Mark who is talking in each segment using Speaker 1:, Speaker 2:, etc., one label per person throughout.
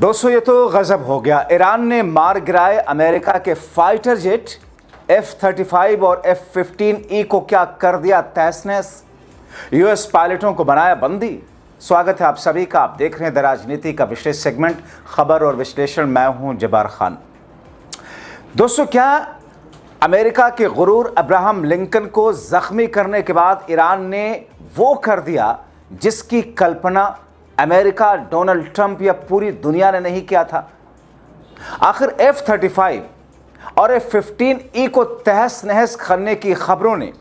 Speaker 1: दोस्तों ये तो गजब हो गया। ईरान ने मार गिराए अमेरिका के फाइटर जेट F-35 और F-15E को क्या कर दिया तहस नहस। यूएस पायलटों को बनाया बंदी। स्वागत है आप सभी का। आप देख रहे हैं द राजनीति का विशेष सेगमेंट खबर और विश्लेषण। मैं हूं जब्बार खान। दोस्तों क्या अमेरिका के गुरूर अब्राहम लिंकन को जख्मी करने के बाद ईरान ने वो कर दिया जिसकी कल्पना अमेरिका, डोनाल्ड ट्रंप या पूरी दुनिया ने नहीं किया था। आखिर F-35 और F-15E को तहस नहस करने की खबरों ने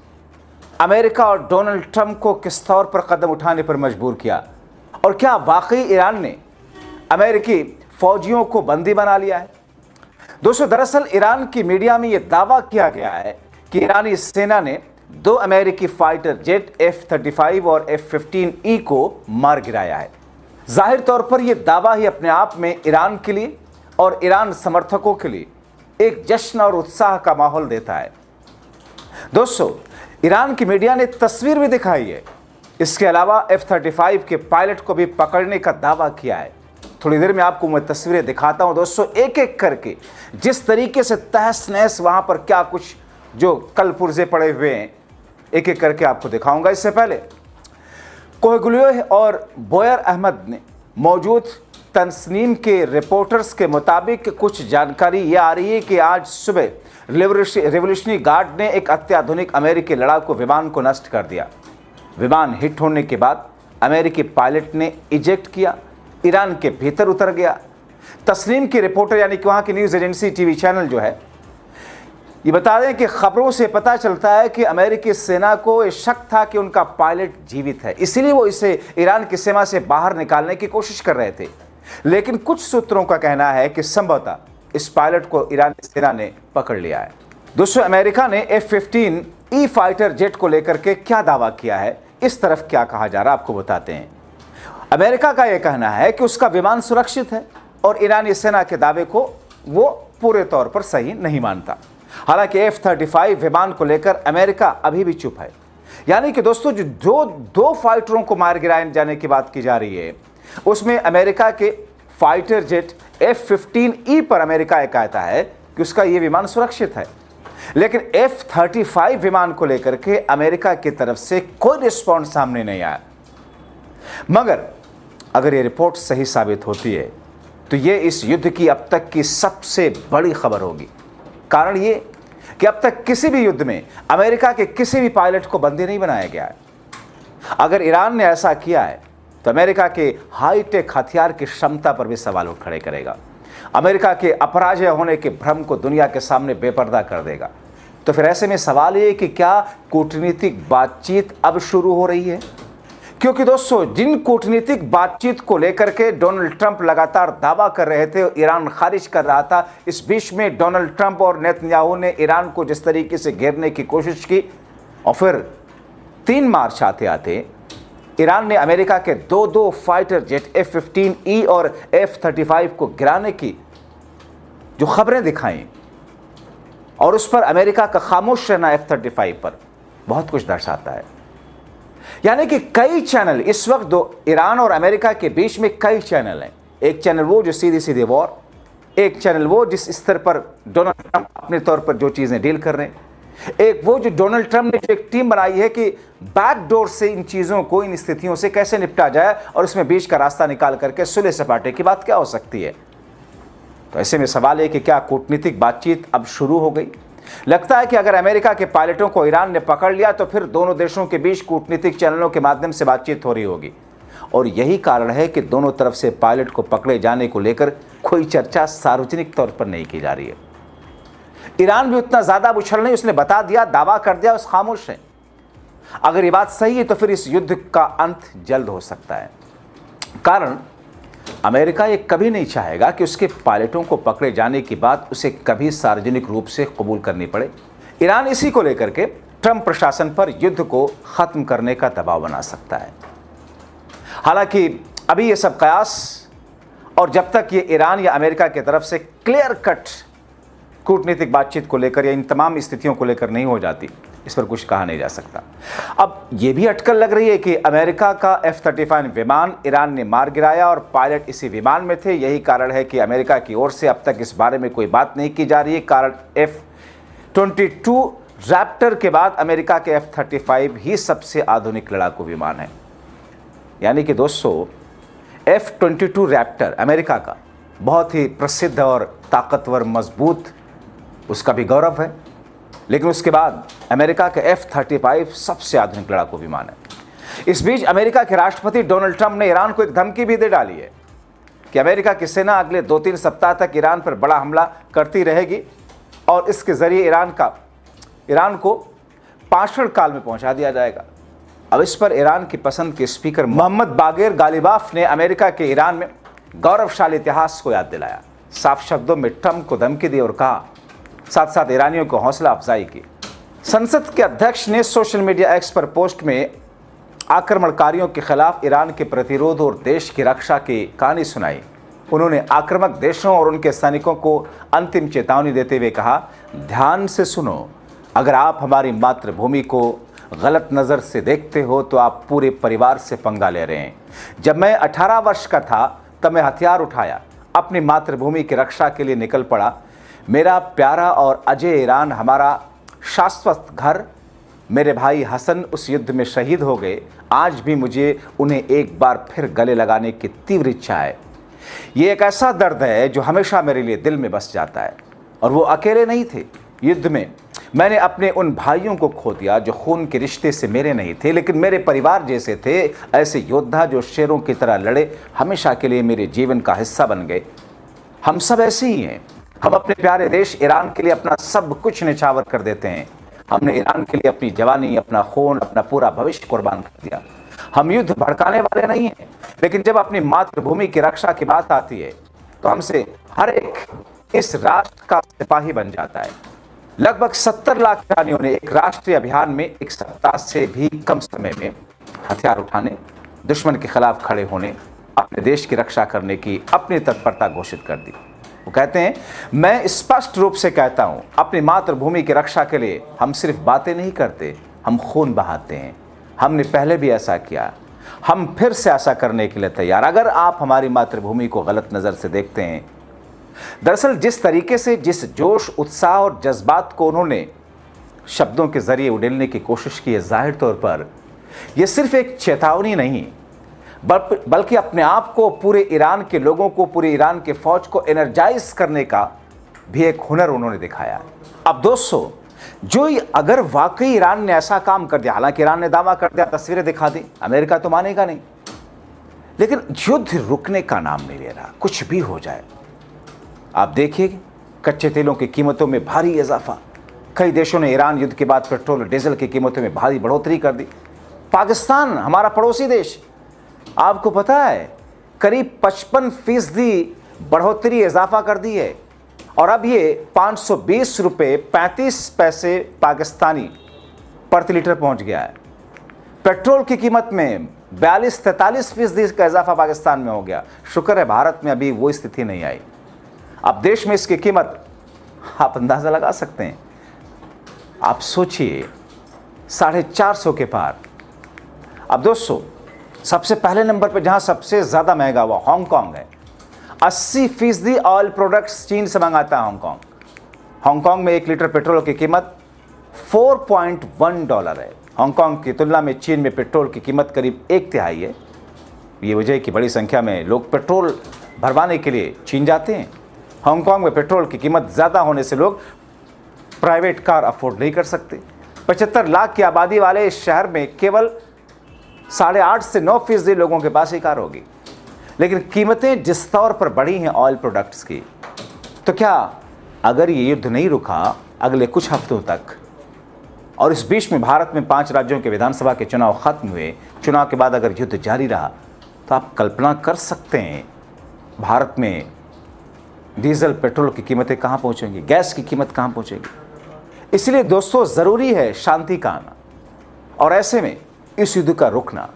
Speaker 1: अमेरिका और डोनाल्ड ट्रंप को किस तौर पर कदम उठाने पर मजबूर किया, और क्या वाकई ईरान ने अमेरिकी फौजियों को बंदी बना लिया है। दोस्तों दरअसल ईरान की मीडिया में यह दावा किया गया है कि ईरानी सेना ने 2 अमेरिकी फाइटर जेट F-35 और F-15E को मार गिराया है। जाहिर तौर पर यह दावा ही अपने आप में ईरान के लिए और ईरान समर्थकों के लिए एक जश्न और उत्साह का माहौल देता है। दोस्तों ईरान की मीडिया ने तस्वीर भी दिखाई है। इसके अलावा F-35 के पायलट को भी पकड़ने का दावा किया है। थोड़ी देर में आपको मैं तस्वीरें दिखाता हूं दोस्तों, एक एक करके जिस तरीके से तहस नहस वहां पर क्या कुछ जो कल पुर्जे पड़े हुए हैं एक एक करके आपको दिखाऊंगा। इससे पहले कोहगुलियोह और बोयर अहमद ने मौजूद तस्नीम के रिपोर्टर्स के मुताबिक कुछ जानकारी ये आ रही है कि आज सुबह रेवोल्यूशनरी गार्ड ने एक अत्याधुनिक अमेरिकी लड़ाकू विमान को नष्ट कर दिया। विमान हिट होने के बाद अमेरिकी पायलट ने इजेक्ट किया, ईरान के भीतर उतर गया। तस्नीम की रिपोर्टर यानी कि वहाँ की न्यूज़ एजेंसी टीवी चैनल जो है, ये बता दें कि खबरों से पता चलता है कि अमेरिकी सेना को शक था कि उनका पायलट जीवित है, इसीलिए वो इसे ईरान की सीमा से बाहर निकालने की कोशिश कर रहे थे। लेकिन कुछ सूत्रों का कहना है कि संभवतः इस पायलट को ईरानी सेना ने पकड़ लिया है। दोस्तों अमेरिका ने F-15E फाइटर जेट को लेकर के क्या दावा किया है, इस तरफ क्या कहा जा रहा है आपको बताते हैं। अमेरिका का यह कहना है कि उसका विमान सुरक्षित है और ईरानी सेना के दावे को वो पूरे तौर पर सही नहीं मानता। हालांकि F-35 विमान को लेकर अमेरिका अभी भी चुप है। यानी कि दोस्तों जो दो फाइटरों को मार गिराए जाने की बात की जा रही है, उसमें अमेरिका के फाइटर जेट F-15E पर अमेरिका यह कहता है कि उसका यह विमान सुरक्षित है। लेकिन F-35 विमान को लेकर के अमेरिका की तरफ से कोई रिस्पॉन्स सामने नहीं आया। मगर अगर ये रिपोर्ट सही साबित होती है तो ये इस युद्ध की अब तक की सबसे बड़ी खबर होगी। कारण ये कि अब तक किसी भी युद्ध में अमेरिका के किसी भी पायलट को बंदी नहीं बनाया गया है। अगर ईरान ने ऐसा किया है तो अमेरिका के हाईटेक हथियार की क्षमता पर भी सवाल उठ खड़े करेगा। अमेरिका के अपराजय होने के भ्रम को दुनिया के सामने बेपर्दा कर देगा। तो फिर ऐसे में सवाल ये कि क्या कूटनीतिक बातचीत अब शुरू हो रही है? क्योंकि दोस्तों जिन कूटनीतिक बातचीत को लेकर के डोनाल्ड ट्रंप लगातार दावा कर रहे थे, ईरान खारिज कर रहा था। इस बीच में डोनाल्ड ट्रंप और नेतन्याहू ने ईरान को जिस तरीके से घेरने की कोशिश की, और फिर 3 मार्च आते आते ईरान ने अमेरिका के 2 फाइटर जेट F-15E और F-35 को गिराने की जो खबरें दिखाई, और उस पर अमेरिका का खामोश रहना F-35 पर बहुत कुछ दर्शाता है। यानी कि कई चैनल इस वक्त ईरान और अमेरिका के बीच में कई चैनल हैं। एक चैनल वो जो सीधी सीधी वॉर, एक चैनल वो जिस स्तर पर डोनाल्ड ट्रंप अपने तौर पर जो चीजें डील कर रहे हैं, एक वो जो डोनाल्ड ट्रंप ने जो एक टीम बनाई है कि बैकडोर से इन चीजों को, इन स्थितियों से कैसे निपटा जाए और इसमें बीच का रास्ता निकाल करके सुलह सपाटे की बात क्या हो सकती है। तो ऐसे में सवाल है कि क्या कूटनीतिक बातचीत अब शुरू हो गई? लगता है कि अगर अमेरिका के पायलटों को ईरान ने पकड़ लिया तो फिर दोनों देशों के बीच कूटनीतिक चैनलों के माध्यम से बातचीत हो रही होगी, और यही कारण है कि दोनों तरफ से पायलट को पकड़े जाने को लेकर कोई चर्चा सार्वजनिक तौर पर नहीं की जा रही है। ईरान भी उतना ज्यादा उछल नहीं, उसने बता दिया, दावा कर दिया, उस खामोश है। अगर ये बात सही है तो फिर इस युद्ध का अंत जल्द हो सकता है। कारण अमेरिका ये कभी नहीं चाहेगा कि उसके पायलटों को पकड़े जाने की बात उसे कभी सार्वजनिक रूप से कबूल करनी पड़े। ईरान इसी को लेकर के ट्रंप प्रशासन पर युद्ध को खत्म करने का दबाव बना सकता है। हालांकि अभी ये सब कयास, और जब तक ये ईरान या अमेरिका की तरफ से क्लियर कट कूटनीतिक बातचीत को लेकर या इन तमाम स्थितियों को लेकर नहीं हो जाती, इस पर कुछ कहा नहीं जा सकता। अब यह भी अटकल लग रही है कि अमेरिका का F-35 विमान ईरान ने मार गिराया और पायलट इसी विमान में थे। यही कारण है कि अमेरिका की ओर से अब तक इस बारे में कोई बात नहीं की जा रही है। कारण F-22 रैप्टर के बाद अमेरिका के F-35 ही सबसे आधुनिक लड़ाकू विमान है। यानी कि दोस्तों, F-22 रैप्टर अमेरिका का बहुत ही प्रसिद्ध और ताकतवर, मजबूत, उसका भी गौरव है। लेकिन उसके बाद अमेरिका के F-35 सबसे आधुनिक लड़ाकू विमान है। इस बीच अमेरिका के राष्ट्रपति डोनाल्ड ट्रंप ने ईरान को एक धमकी भी दे डाली है कि अमेरिका की सेना अगले 2-3 सप्ताह तक ईरान पर बड़ा हमला करती रहेगी और इसके जरिए ईरान को पाषाण काल में पहुंचा दिया जाएगा। अब इस पर ईरान की पसंद के स्पीकर मोहम्मद बागेर गालिबाफ ने अमेरिका के ईरान में गौरवशाली इतिहास को याद दिलाया। साफ शब्दों में ट्रंप को धमकी दी और कहा, साथ साथ ईरानियों को हौसला अफजाई की। संसद के अध्यक्ष ने सोशल मीडिया एक्स पर पोस्ट में आक्रमणकारियों के खिलाफ ईरान के प्रतिरोध और देश की रक्षा की कहानी सुनाई। उन्होंने आक्रामक देशों और उनके सैनिकों को अंतिम चेतावनी देते हुए कहा, ध्यान से सुनो, अगर आप हमारी मातृभूमि को गलत नज़र से देखते हो तो आप पूरे परिवार से पंगा ले रहे हैं। जब मैं 18 वर्ष का था तब मैं हथियार उठाया, अपनी मातृभूमि की रक्षा के लिए निकल पड़ा। मेरा प्यारा और अजय ईरान, हमारा शाश्वत घर। मेरे भाई हसन उस युद्ध में शहीद हो गए। आज भी मुझे उन्हें एक बार फिर गले लगाने की तीव्र इच्छा है। ये एक ऐसा दर्द है जो हमेशा मेरे लिए दिल में बस जाता है। और वो अकेले नहीं थे। युद्ध में मैंने अपने उन भाइयों को खो दिया जो खून के रिश्ते से मेरे नहीं थे, लेकिन मेरे परिवार जैसे थे। ऐसे योद्धा जो शेरों की तरह लड़े, हमेशा के लिए मेरे जीवन का हिस्सा बन गए। हम सब ऐसे ही हैं। हम अपने प्यारे देश ईरान के लिए अपना सब कुछ निछावर कर देते हैं। हमने ईरान के लिए अपनी जवानी, अपना खून, अपना पूरा भविष्य कुर्बान कर दिया। हम युद्ध भड़काने वाले नहीं हैं, लेकिन जब अपनी मातृभूमि की रक्षा की बात आती है तो हमसे हर एक इस राष्ट्र का सिपाही बन जाता है। लगभग 70 लाख ईरानियों ने एक राष्ट्रीय अभियान में एक सप्ताह से भी कम समय में हथियार उठाने, दुश्मन के खिलाफ खड़े होने, अपने देश की रक्षा करने की अपनी तत्परता घोषित कर दी। वो कहते हैं, मैं स्पष्ट रूप से कहता हूं, अपनी मातृभूमि की रक्षा के लिए हम सिर्फ बातें नहीं करते, हम खून बहाते हैं। हमने पहले भी ऐसा किया, हम फिर से ऐसा करने के लिए तैयार। अगर आप हमारी मातृभूमि को गलत नज़र से देखते हैं, दरअसल जिस तरीके से, जिस जोश, उत्साह और जज्बात को उन्होंने शब्दों के जरिए उड़ेलने की कोशिश की है, जाहिर तौर पर यह सिर्फ एक चेतावनी नहीं, बल्कि अपने आप को, पूरे ईरान के लोगों को, पूरे ईरान के फौज को एनर्जाइज करने का भी एक हुनर उन्होंने दिखाया। अब दोस्तों, जो अगर वाकई ईरान ने ऐसा काम कर दिया, हालांकि ईरान ने दावा कर दिया, तस्वीरें दिखा दी, अमेरिका तो मानेगा नहीं, लेकिन युद्ध रुकने का नाम नहीं ले रहा। कुछ भी हो जाए, आप देखिए कच्चे तेलों की कीमतों में भारी इजाफा। कई देशों ने ईरान युद्ध के बाद पेट्रोल और डीजल की कीमतों में भारी बढ़ोतरी कर दी। पाकिस्तान, हमारा पड़ोसी देश, आपको पता है, करीब 55% बढ़ोतरी इजाफा कर दी है और अब ये 520 रुपये 35 पैसे पाकिस्तानी प्रति लीटर पहुंच गया है। पेट्रोल की कीमत में 42-43% का इजाफा पाकिस्तान में हो गया। शुक्र है भारत में अभी वो स्थिति नहीं आई। अब देश में इसकी कीमत आप अंदाज़ा लगा सकते हैं। आप सोचिए, 450 के पार। अब दोस्तों, सबसे पहले नंबर पर जहां सबसे ज़्यादा महंगा हुआ हांगकांग है। 80% ऑयल प्रोडक्ट्स चीन से मंगाता है हांगकांग। हांगकांग में 1 लीटर पेट्रोल की कीमत $4.1 है। हांगकांग की तुलना में चीन में पेट्रोल की कीमत करीब 1/3 है। ये वजह है कि बड़ी संख्या में लोग पेट्रोल भरवाने के लिए चीन जाते हैं। हांगकांग में पेट्रोल की कीमत ज़्यादा होने से लोग प्राइवेट कार अफोर्ड नहीं कर सकते। 75 लाख की आबादी वाले इस शहर में केवल 8.5 से 9% लोगों के पास ही कार होगी। लेकिन कीमतें जिस तौर पर बढ़ी हैं ऑयल प्रोडक्ट्स की, तो क्या अगर ये युद्ध नहीं रुका अगले कुछ हफ्तों तक, और इस बीच में भारत में 5 राज्यों के विधानसभा के चुनाव खत्म हुए, चुनाव के बाद अगर युद्ध जारी रहा, तो आप कल्पना कर सकते हैं भारत में डीजल पेट्रोल की कीमतें कहाँ पहुँचेंगी, गैस की कीमत कहाँ पहुँचेगी। इसलिए दोस्तों, ज़रूरी है शांति का आना और ऐसे में इस युद्ध का रुकना,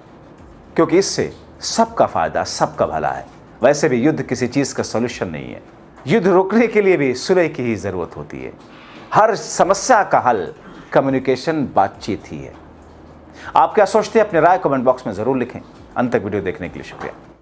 Speaker 1: क्योंकि इससे सबका फ़ायदा, सबका भला है। वैसे भी युद्ध किसी चीज़ का सॉल्यूशन नहीं है। युद्ध रोकने के लिए भी सुलह की ही ज़रूरत होती है। हर समस्या का हल कम्युनिकेशन बातचीत ही है। आप क्या सोचते हैं? अपनी राय कमेंट बॉक्स में जरूर लिखें। अंत तक वीडियो देखने के लिए शुक्रिया।